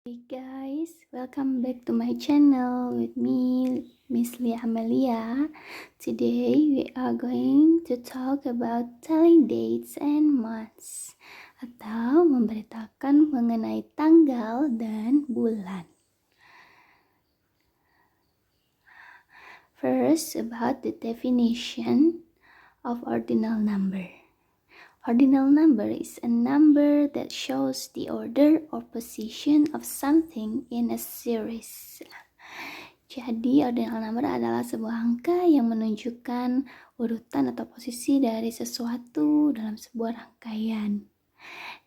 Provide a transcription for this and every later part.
Hey guys, welcome back to my channel with me, Miss Lia Amelia. Today we are going to talk about telling dates and months atau memberitakan mengenai tanggal dan bulan. First, about the definition of ordinal number. Ordinal number is a number that shows the order or position of something in a series. Jadi, ordinal number adalah sebuah angka yang menunjukkan urutan atau posisi dari sesuatu dalam sebuah rangkaian.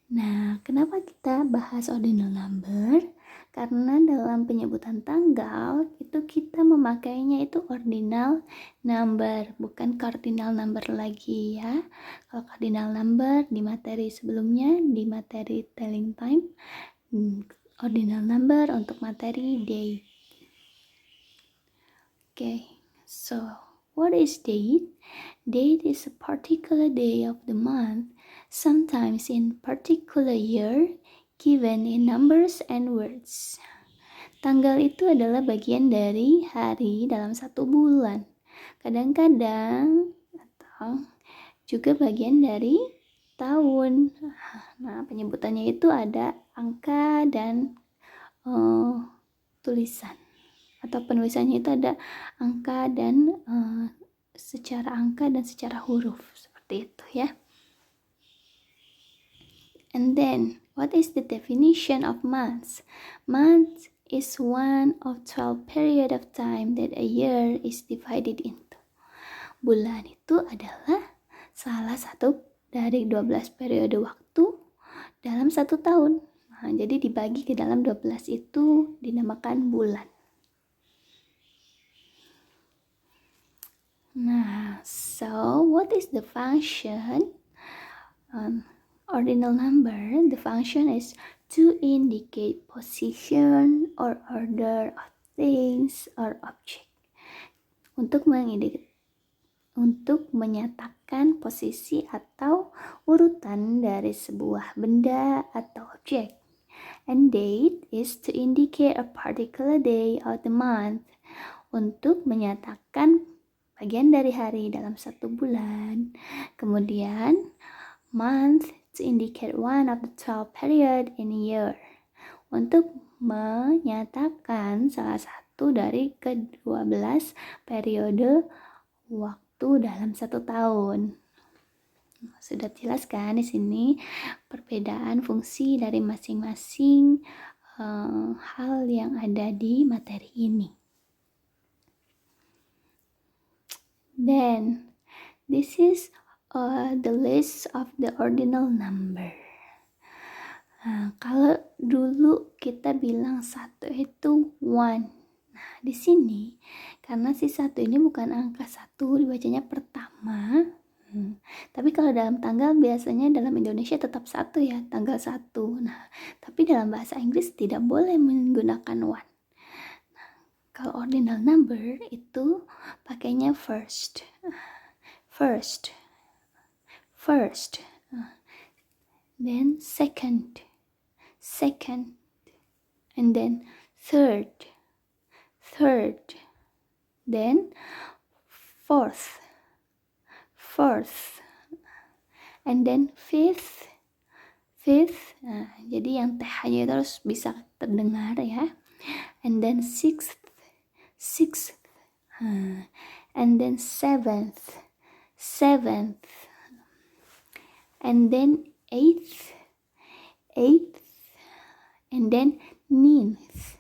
Nah, kenapa kita bahas ordinal number? Karena dalam penyebutan tanggal itu kita memakainya itu ordinal number, bukan cardinal number lagi ya. Kalau cardinal number di materi sebelumnya, di materi telling time, ordinal number untuk materi date. Okay, so what is date? Date is a particular day of the month, sometimes in particular year, given in numbers and words. Tanggal itu adalah bagian dari hari dalam satu bulan. Kadang-kadang atau juga bagian dari tahun. Nah, penyebutannya itu ada angka dan tulisan. Atau penulisannya itu ada angka dan secara angka dan secara huruf. Seperti itu ya. And then, what is the definition of months? Month is one of 12 period of time that a year is divided into. Bulan itu adalah salah satu dari 12 periode waktu dalam satu tahun. Nah, jadi dibagi ke dalam 12 itu dinamakan bulan. Nah, so what is the function? Ordinal number, the function is to indicate position or order of things or object. Untuk menyatakan posisi atau urutan dari sebuah benda atau objek. And date is to indicate a particular day of the month. Untuk menyatakan bagian dari hari dalam satu bulan. Kemudian month to indicate one of the 12 period in a year. Untuk menyatakan salah satu dari ke-12 periode waktu dalam satu tahun. Sudah jelas kan di sini perbedaan fungsi dari masing-masing hal yang ada di materi ini. Then, this is the list of the ordinal number. Nah, kalau dulu kita bilang satu itu one. Nah, di sini karena si satu ini bukan angka satu, dibacanya pertama. Tapi kalau dalam tanggal biasanya dalam Indonesia tetap satu ya, tanggal 1. Nah, tapi dalam bahasa Inggris tidak boleh menggunakan one. Nah, kalau ordinal number itu pakainya first, then second, and then third, then fourth, and then fifth. Nah, jadi yang TH-nya itu harus bisa terdengar ya. And then sixth, and then seventh, and then eighth, and then ninth,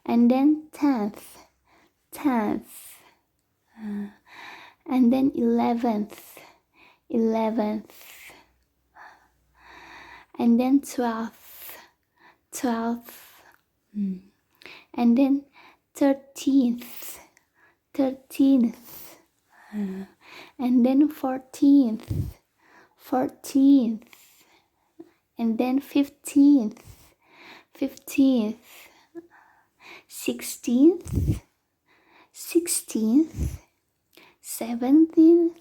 and then tenth, and then 11th, and then 12th, and then 13th, and then 14th, and then 15th, 16th, 17th.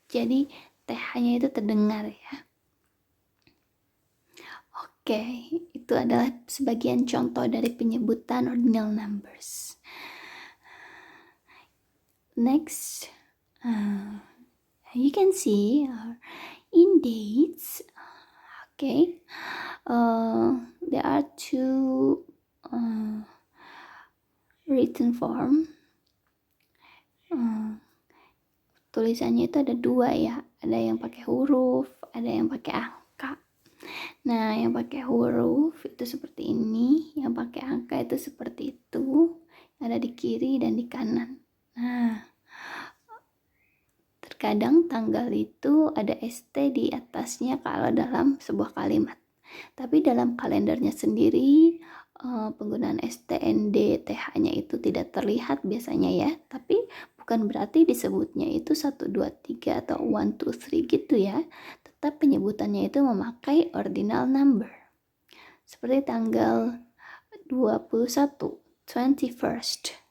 Jadi TH-nya itu terdengar ya. Oke, itu adalah sebagian contoh dari penyebutan ordinal numbers. Next, you can see in dates. Okay, there are two written form. Tulisannya itu ada dua ya, ada yang pakai huruf, ada yang pakai angka. Nah, yang pakai huruf itu seperti ini, yang pakai angka itu seperti itu, ada di kiri dan di kanan. Nah, terkadang tanggal itu ada ST di atasnya kalau dalam sebuah kalimat. Tapi dalam kalendernya sendiri, penggunaan STND, TH-nya itu tidak terlihat biasanya ya. Tapi bukan berarti disebutnya itu 1, 2, 3 atau 1, 2, 3 gitu ya. Tetap penyebutannya itu memakai ordinal number. Seperti tanggal 21, 21st.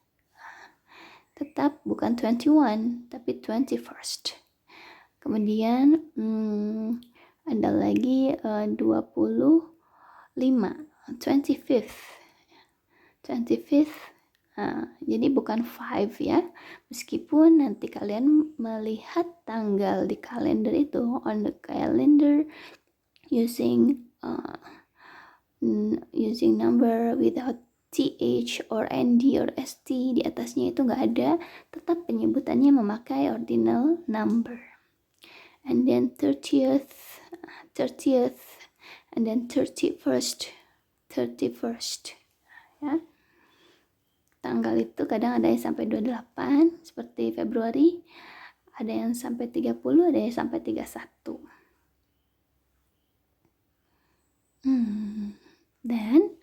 Tetap bukan 21, tapi 21st. Kemudian ada lagi 25, 25th. 25th. Jadi bukan 5 ya. Meskipun nanti kalian melihat tanggal di kalender itu, on the calendar using number without TH or ND or ST, di atasnya itu nggak ada, tetap penyebutannya memakai ordinal number. And then 30th, and then 31st, ya. Tanggal itu kadang ada yang sampai 28 seperti Februari, ada yang sampai 30, ada yang sampai 31. Dan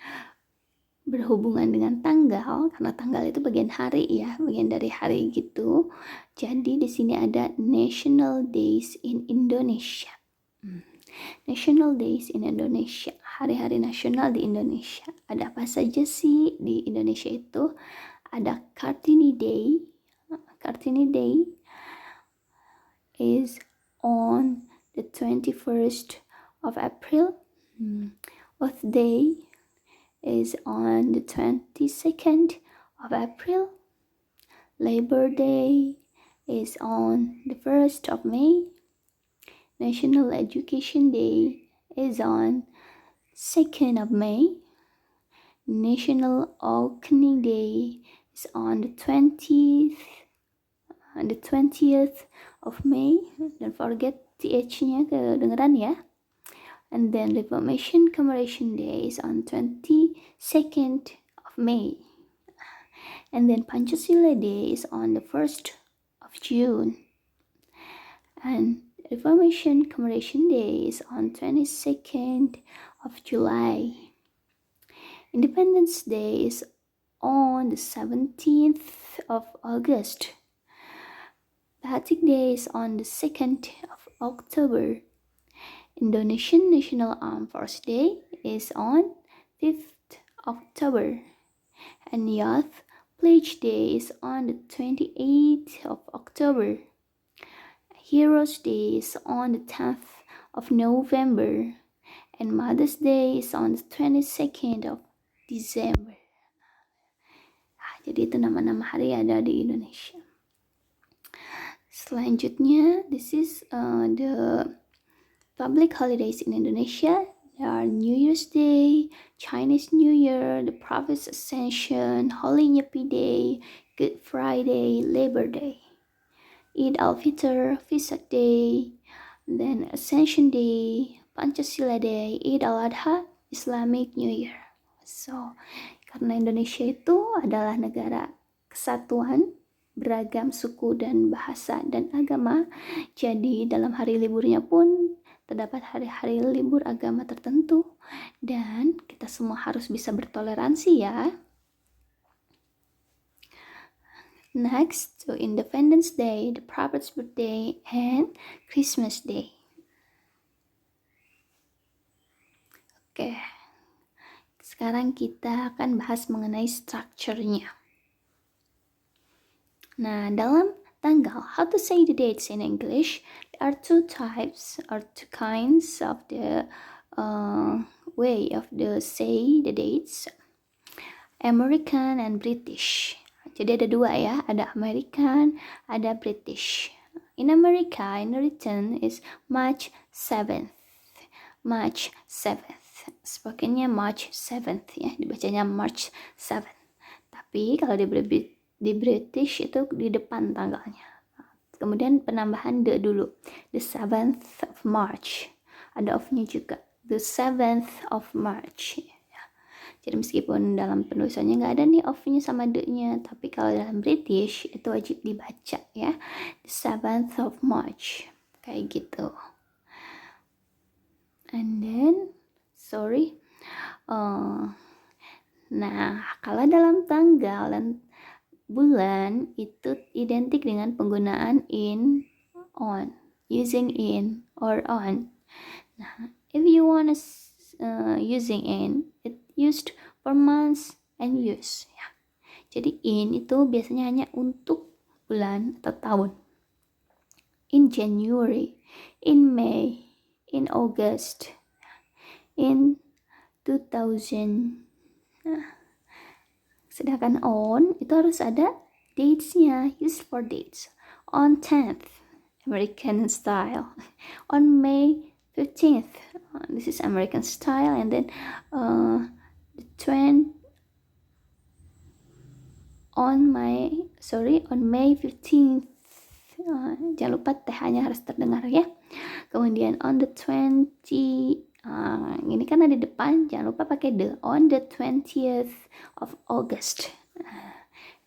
berhubungan dengan tanggal, karena tanggal itu bagian hari ya, bagian dari hari gitu. Jadi di sini ada National Days in Indonesia. National Days in Indonesia, hari-hari nasional di Indonesia. Ada apa saja sih di Indonesia itu? Ada Kartini Day. Kartini Day is on the 21st of April. Earth Day is on the 22nd of April. Labor Day is on the 1st of May. National Education Day is on 2nd of May. National Opening Day is on the 20th of May. Don't forget TH-nya kedengeran ya. And then Reformation Commemoration Day is on 22nd of May. And then Pancasila Day is on the 1st of June. And Reformation Commemoration Day is on 22nd of July. Independence Day is on the 17th of August. Batik Day is on the 2nd of October. Indonesian National Armed Forces Day is on 5th October. And Youth Pledge Day is on the 28th of October. Heroes Day is on the 10th of November. And Mother's Day is on the 22nd of December. Jadi itu nama-nama hari ada di Indonesia. Selanjutnya, this is the public holidays in Indonesia. There are New Year's Day, Chinese New Year, the Prophet's Ascension, Holy Nyepi Day, Good Friday, Labor Day, Eid al-Fitr, Vesak Day, then Ascension Day, Pancasila Day, Eid al-Adha, Islamic New Year. So, karena Indonesia itu adalah negara kesatuan, beragam suku dan bahasa dan agama, jadi dalam hari liburnya pun terdapat hari-hari libur agama tertentu, dan kita semua harus bisa bertoleransi ya. Next, to Independence Day, the Prophet's Birthday, and Christmas Day. Oke, sekarang kita akan bahas mengenai structure-nya. Nah, dalam tanggal, how to say the dates in English? There are two types or two kinds of the way of the say the dates, American and British. Jadi ada dua ya, ada American, ada British. In America, in written is March 7th. March 7th. Spokennya March 7th ya, dibacanya March 7th. Tapi kalau di British itu di depan tanggalnya. Kemudian penambahan the dulu. The 7th of March. Ada of-nya juga. The 7th of March. Jadi meskipun dalam penulisannya nggak ada nih of-nya sama the-nya, tapi kalau dalam British itu wajib dibaca ya. The 7th of March. Kayak gitu. And then, nah, kalau dalam tanggal dan bulan itu identik dengan penggunaan in, on, using in or on. Nah, if you want using in, it used for months and years. Ya. Jadi in itu biasanya hanya untuk bulan atau tahun. In January, in May, in August, in 2000. Nah, sedangkan on itu harus ada dates-nya, used for dates. On 10th, American style. On May 15th, this is American style. And then on May 15th, jangan lupa TH-nya harus terdengar ya. Kemudian on the 20, ini kan ada di depan, jangan lupa pakai the. On the 20th of August,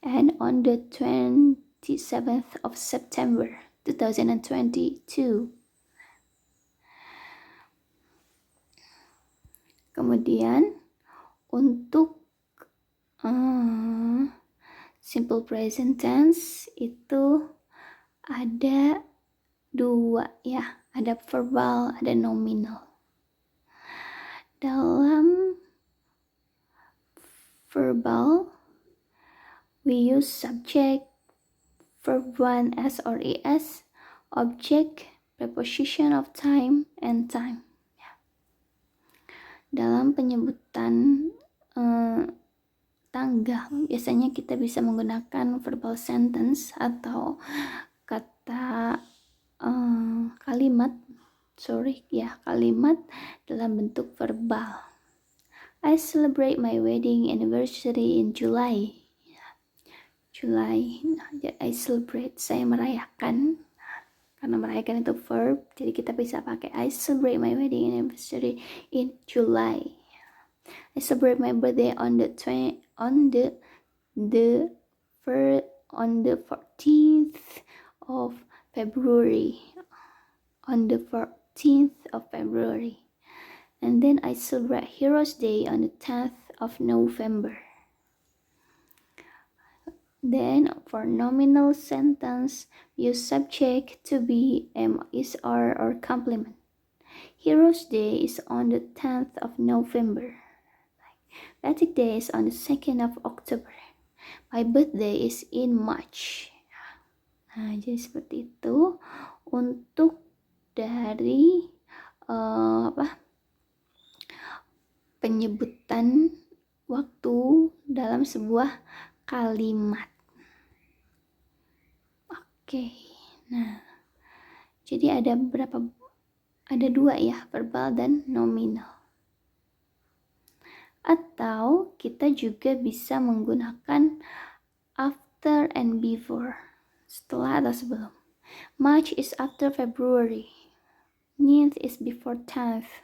and on the 27th of September 2022. Kemudian untuk simple present tense itu ada dua ya, ada verbal, ada nominal. Dalam verbal, we use subject, verb 1 s or es, object, preposition of time, and time. Ya. Dalam penyebutan tanggal, biasanya kita bisa menggunakan verbal sentence atau kata kalimat dalam bentuk verbal. I celebrate my wedding anniversary in July. I celebrate, saya merayakan. Karena merayakan itu verb, jadi kita bisa pakai I celebrate my wedding anniversary in July. I celebrate my birthday on the 14th of February. On the 14th of February. And then I celebrate Heroes Day on the 10th of November. Then for nominal sentence, use subject to be, am, is, are, or complement. Heroes Day is on the 10th of November. Patrick Day is on the 2nd of October. My birthday is in March. Nah, jadi seperti itu untuk dari penyebutan waktu dalam sebuah kalimat. Oke. Nah, jadi ada dua ya, verbal dan nominal. Atau kita juga bisa menggunakan after and before, setelah atau sebelum. March is after February. 9th is before 10th.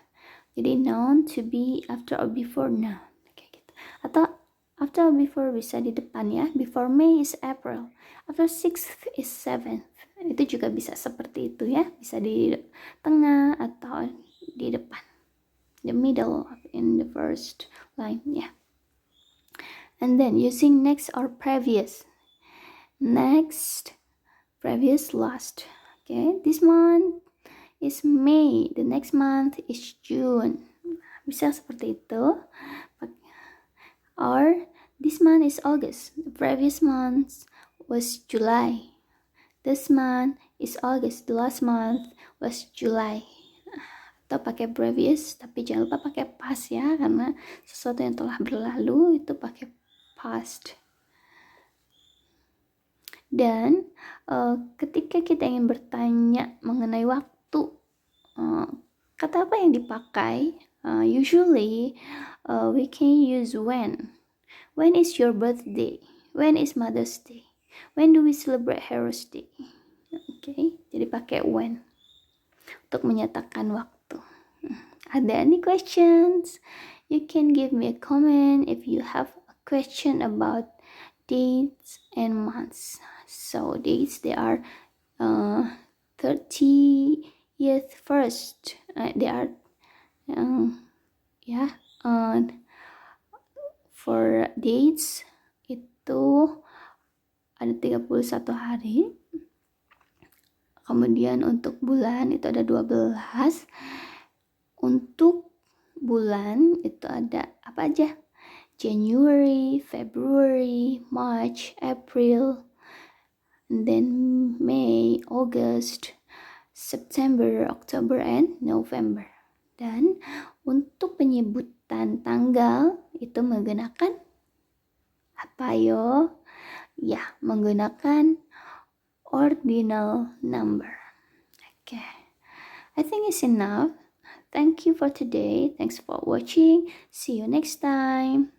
Jadi noun to be after or before noun. Kayak gitu. Atau after or before bisa di depan ya. Before May is April. After 6th is 7th. Itu juga bisa seperti itu ya. Bisa di tengah atau di depan. The middle in the first line ya. And then using next or previous. Next, previous, last. Okay, this month is May, the next month is June. Bisa seperti itu. Or this month is August, the previous month was July. This month is August, the last month was July. atau pakai previous, tapi jangan lupa pakai past ya, karena sesuatu yang telah berlalu itu pakai past. Dan ketika kita ingin bertanya mengenai waktu, kata apa yang dipakai? Usually we can use when. When is your birthday? When is Mother's Day? When do we celebrate Heroes Day? Okay, jadi pakai when untuk menyatakan waktu. Ada any questions? You can give me a comment if you have a question about dates and months. So dates, they are 30th first. They are for dates itu ada 31 hari. Kemudian untuk bulan itu ada 12. Untuk bulan itu ada apa aja? January, February, March, April, and then May, August, September, October, and November. Dan untuk penyebutan tanggal itu menggunakan apa yo? Ya, menggunakan ordinal number. Okay, I think it's enough. Thank you for today. Thanks for watching. See you next time.